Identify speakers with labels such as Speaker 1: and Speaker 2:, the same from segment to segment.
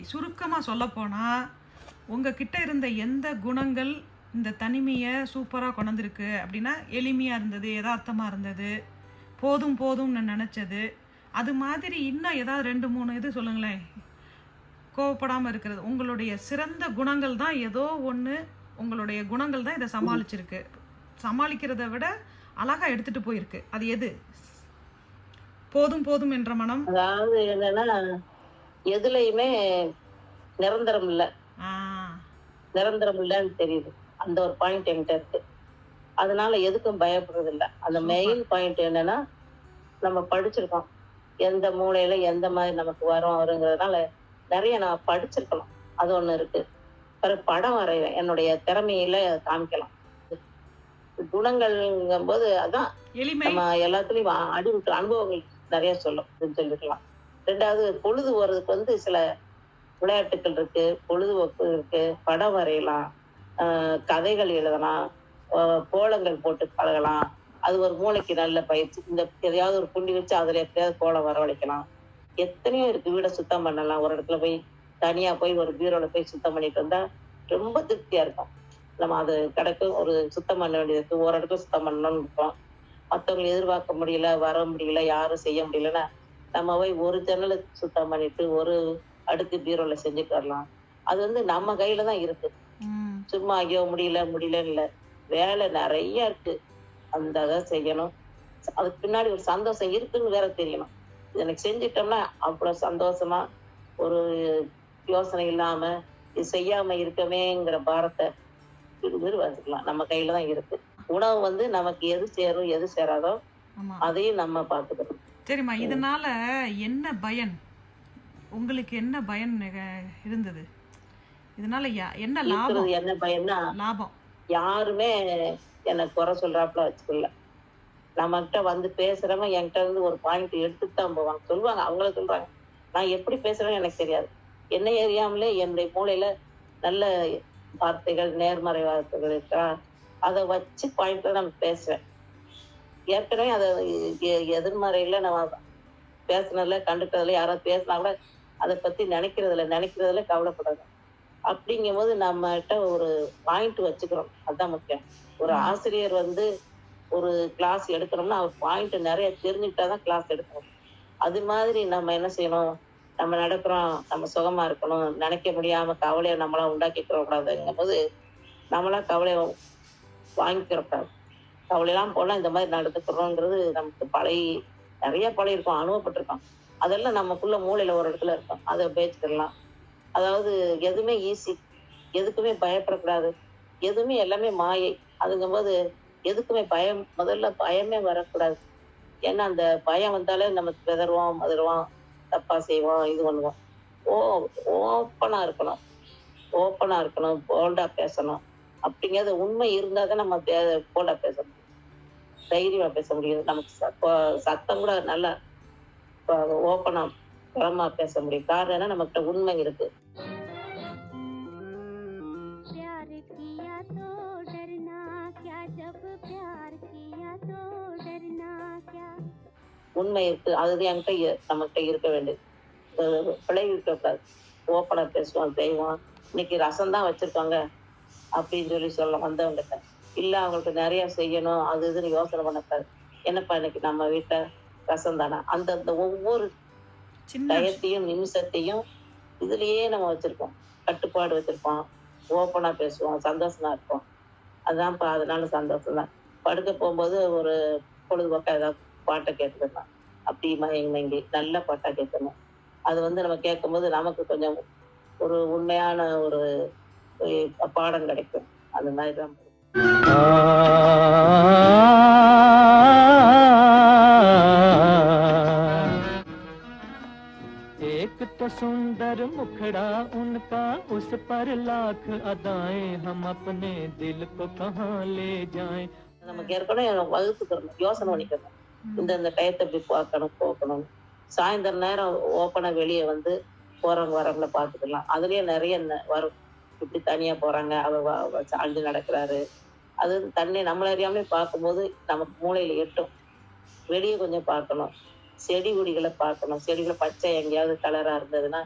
Speaker 1: சுருக்கமாக சொல்லப்போனால் உங்ககிட்ட இருந்த எந்த குணங்கள் இந்த தனிமையை சூப்பராக கொண்டிருக்கு அப்படின்னா, எளிமையாக இருந்தது, யதார்த்தமாக இருந்தது, போதும் போதும்னு நினச்சது, அது மாதிரி இன்னும் ஏதாவது 2 3 இது சொல்லுங்களேன். கோவப்படாமல் இருக்கிறது உங்களுடைய சிறந்த குணங்கள் தான். ஏதோ ஒன்று உங்களுடைய குணங்கள் தான் இதை சமாளிச்சிருக்கு. சமாளிக்கிறத விட அழகாக எடுத்துகிட்டு போயிருக்கு. அது எது? போதும் போதும் என்ற மனம்.
Speaker 2: அதாவது என்னன்னா, எதுலையுமே நிரந்தரம் இல்ல.
Speaker 1: ஆ
Speaker 2: நிரந்தரம் இல்லன்னு தெரியுது. அந்த ஒரு பாயிண்ட் என்கிட்ட இருக்கு. அதனால எதுக்கும் பயப்படுறது இல்ல. அந்த மெயின் பாயிண்ட் என்னன்னா, நம்ம படிச்சிருக்கோம். எந்த மூலையில எந்த மாதிரி நமக்கு வருங்கிறதுனால நிறைய நான் படிச்சிருக்கணும். அது ஒண்ணு இருக்கு. பிறகு படம் வரைவேன். என்னுடைய திறமையில காமிக்கலாம். குணங்கள்ங்கும்போது அதான்
Speaker 1: எளிமை.
Speaker 2: நம்ம எல்லாத்துலயும் அடிவிட்டு அனுபவங்கள் நிறைய சொல்லிக்கலாம். 2வது பொழுது போறதுக்கு சில விளையாட்டுகள் இருக்கு, பொழுதுபோக்கு இருக்கு, படம் வரையலாம், கதைகள் எழுதலாம், கோலங்கள் போட்டு பழகலாம். அது ஒரு மூளைக்கு நல்ல பயிற்சி. இந்த எதையாவது ஒரு புள்ளி வச்சு அதுல எப்படியாவது கோலம் வரவழைக்கலாம். எத்தனையோ இருக்கு. வீடை சுத்தம் பண்ணலாம். ஒரு இடத்துல போய் தனியா போய் ஒரு பீரோல போய் சுத்தம் பண்ணிட்டு வந்தா ரொம்ப திருப்தியா இருக்கும். நம்ம அது கிடக்கும் ஒரு சுத்தம் பண்ண வேண்டியது இருக்கு. ஒரு இடத்துல சுத்தம் பண்ணணும்னு இருக்கோம். மற்றவங்களை எதிர்பார்க்க முடியல, வர முடியல, யாரும் செய்ய முடியலன்னா நம்ம போய் ஒரு ஜன்னலை சுத்தம் பண்ணிட்டு ஒரு அடுக்கு பீரோல செஞ்சுட்டு வரலாம். அது நம்ம கையில தான் இருக்கு. சும்மா ஐயோ முடியலன்னு இல்லை. வேலை நிறைய இருக்கு. அந்த அதை செய்யணும். அதுக்கு பின்னாடி ஒரு சந்தோஷம் இருக்குன்னு வேற தெரியணும். எனக்கு செஞ்சிட்டோம்னா அவ்வளவு சந்தோஷமா ஒரு யோசனை இல்லாம இது செய்யாம இருக்கமேங்கிற பாரத்தை வச்சுக்கலாம். நம்ம கையில தான் இருக்கு. உணவு நமக்கு எது சேரும் எது சேராதோ அதையும் நம்ம பார்த்துக்கணும்.
Speaker 1: சரிம்மா, இதனால என்ன பயன்? உங்களுக்கு என்ன பயன் இருந்தது? இதனால என்ன லாபம்?
Speaker 2: என்ன பயன்னா,
Speaker 1: லாபம்
Speaker 2: யாருமே என்னை குறை சொல்றாப்புல வச்சுக்கல. நம்மகிட்ட பேசுறவங்க என்கிட்ட இருந்து ஒரு பாயிண்ட் எடுத்துட்டு தான் போவாங்க. சொல்லுவாங்க, அவங்கள சொல்றாங்க. நான் எப்படி பேசுறேன்னு எனக்கு தெரியாது. என்னை அறியாமலே என்னுடைய மூளையில நல்ல வார்த்தைகள், நேர்மறை வார்த்தைகள் இருக்கா, அதை வச்சு பாயிண்ட்ல நம்ம பேசுவேன். ஏற்கனவே அதை எதிர்மறையில நம்ம பேசுனதுல கண்டுக்கிறதுல யாராவது பேசினா கூட அதை பத்தி நினைக்கிறதுல கவலைப்படுறது. அப்படிங்கும் போது நம்மகிட்ட ஒரு பாயிண்ட் வச்சுக்கிறோம். அதுதான் முக்கியம். ஒரு ஆசிரியர் ஒரு கிளாஸ் எடுக்கணும்னா அவர் பாயிண்ட் நிறைய தெரிஞ்சுக்கிட்டாதான் கிளாஸ் எடுக்கணும். அது மாதிரி நம்ம என்ன செய்யணும், நம்ம நடக்கிறோம், நம்ம சுகமா இருக்கணும், நினைக்க முடியாம கவலையை நம்மளா உண்டாக்கிக்கிற கூடாதுங்கும் போது நம்மளா கவலையை வாங்கிக்கிறக்கூடாது. கவலையெல்லாம் போனா இந்த மாதிரி நடந்துக்கிறோங்கிறது நமக்கு நிறைய பழையிருக்கோம், அனுபவப்பட்டிருக்கோம். அதெல்லாம் நமக்குள்ள மூளையில ஒரு இடத்துல இருக்கும். அதை பேச்சுக்கலாம். அதாவது எதுவுமே ஈஸி, எதுக்குமே பயப்படக்கூடாது, எதுவுமே எல்லாமே மாயை. அதுங்கும்போது எதுக்குமே முதல்ல பயமே வரக்கூடாது. ஏன்னா அந்த பயம் வந்தாலே நமக்கு விதறுவோம், மதுருவோம், தப்பா செய்வோம், இது பண்ணுவோம். ஓப்பனா இருக்கணும், போல்டா பேசணும். அப்படிங்கிறது உண்மை இருந்தா தான் நம்ம போல்டா பேச முடியும், தைரியமா பேச முடியும். நமக்கு சத்தம் கூட நல்லா ஓப்பனா பலமா பேச முடியும். காரணம் என்ன, நம்மகிட்ட உண்மை இருக்கு. உண்மை இருக்கு. அதுதான் என்கிட்ட நம்மகிட்ட இருக்க வேண்டியது. பிழை இருக்கக்கூடாது. ஓப்பனா பேசுவோம், செய்வோம். இன்னைக்கு ரசம் தான் வச்சிருக்காங்க அப்படின்னு சொல்லலாம் வந்தவங்கிட்ட. இல்ல அவங்களுக்கு நிறைய செய்யணும், அது இதுன்னு யோசனை பண்ணக்கூடாது. என்னப்பா இன்னைக்கு நம்ம வீட்டுல ரசம் தானே, அந்த ஒவ்வொரு டயத்தையும் நிமிஷத்தையும் இதுலயே நம்ம வச்சிருக்கோம், கட்டுப்பாடு வச்சிருப்போம். ஓப்பனா பேசுவோம், சந்தோஷமா இருப்போம். அதுதான்ப்பா. அதனால சந்தோஷம் தான். படுக்க போகும்போது ஒரு பொழுதுபோக்கா ஏதாவது பாட்டை கேட்டுக்கலாம். அப்படி மயங்கி நல்ல பாட்டா கேட்கணும். அது நம்ம கேட்கும்போது நமக்கு கொஞ்சம் ஒரு உண்மையான ஒரு பாடம் கிடைக்கும். அந்த மாதிரிதான்.
Speaker 3: एक तो सुंदर मुखड़ा उनका, उस पर लाख अदाएं, हम अपने दिल को कहाँ ले जाएं.
Speaker 2: நமக்கு ஏற்கனவே வகுத்துக்கிறோம், யோசனை பண்ணிக்கணும். இந்த டயத்தை இப்படி போக்கணும். சாயந்தரம் நேரம் ஓப்பனா வெளியே போறவங்க வரவங்களை பார்த்துக்கலாம். அதுலயே நிறைய வரும். இப்படி தனியா போறாங்க, அவர் சாஞ்சு நடக்கிறாரு. அது தன்னை நம்மள அறியாமலே பார்க்கும்போது நமக்கு மூளையில எட்டும். வெளியே கொஞ்சம் பார்க்கணும், செடி கொடிகளை பார்க்கணும். செடிகளை பச்சை எங்கேயாவது கலரா இருந்ததுன்னா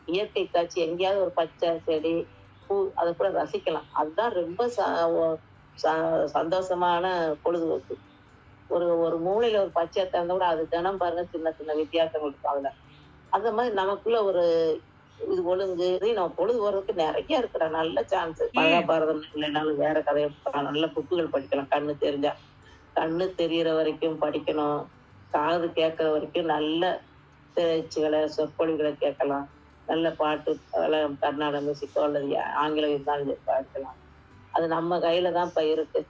Speaker 2: இயற்கை காட்சி எங்கேயாவது ஒரு பச்சை செடி பூ அதை கூட ரசிக்கலாம். அதுதான் ரொம்ப சந்தோஷமான பொழுதுபோக்கு. ஒரு ஒரு மூலையில ஒரு பச்சையா திறந்தா கூட அது தினம் பாருங்க சின்ன சின்ன வித்தியாசங்கள் இருக்கும் அதுல. அந்த மாதிரி நமக்குள்ள ஒரு இது ஒழுங்கு நம்ம பொழுது போறதுக்கு நிறைய இருக்குடா, நல்ல சான்ஸ். மகாபாரதம் இல்லைனாலும் வேற கதையை நல்ல புக்குகள் படிக்கலாம். கண்ணு தெரிஞ்சா கண்ணு தெரியற வரைக்கும் படிக்கணும். காது கேட்கற வரைக்கும் நல்ல பேச்சுகளை சொற்பொழிவுகளை கேட்கலாம். நல்ல பாட்டு கர்நாடக மியூசிக்கோ அல்லது ஆங்கிலம் இருந்தாலும் படிக்கலாம். அது நம்ம கையில தான் இப்ப இருக்கு.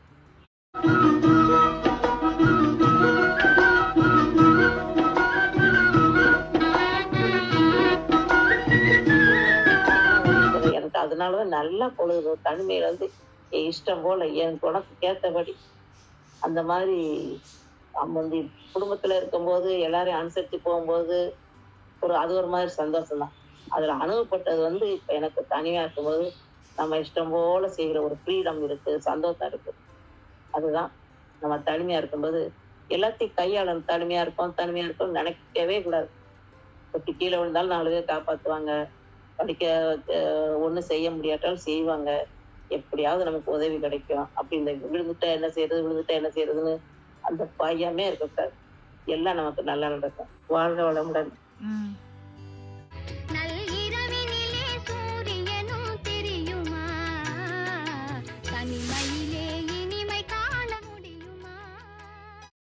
Speaker 2: எனக்கு அதனாலதான் நல்லா பொழுது தனிமையில வந்து என் இஷ்டம் போல என் குணத்துக்கு ஏற்றபடி அந்த மாதிரி வந்து குடும்பத்துல இருக்கும்போது எல்லாரையும் அனுசரிச்சு போகும்போது அது ஒரு மாதிரி சந்தோஷம் தான். அதுல அனுபவப்பட்டது வந்து இப்ப எனக்கு தனியா இருக்கும்போது நம்ம இஷ்டம் போல செய்கிற ஒரு ஃப்ரீடம் இருக்கு, சந்தோஷம் இருக்கு. அதுதான் நம்ம தனிமையா இருக்கும்போது எல்லாத்தையும் கையாளணும். தனிமையா இருக்கோம் நினைக்கவே கூடாது. இப்ப கீழே விழுந்தாலும் 4 பேர் காப்பாத்துவாங்க. படிக்க ஒண்ணும் செய்ய முடியாட்டாலும் செய்வாங்க. எப்படியாவது நமக்கு உதவி கிடைக்கும். அப்படி இந்த விழுந்துட்டா என்ன செய்யறதுன்னு அந்த பயமே இருக்கக்கூடாது. எல்லாம் நமக்கு நல்லா நடக்கும். வாழ்க வளமுடன்.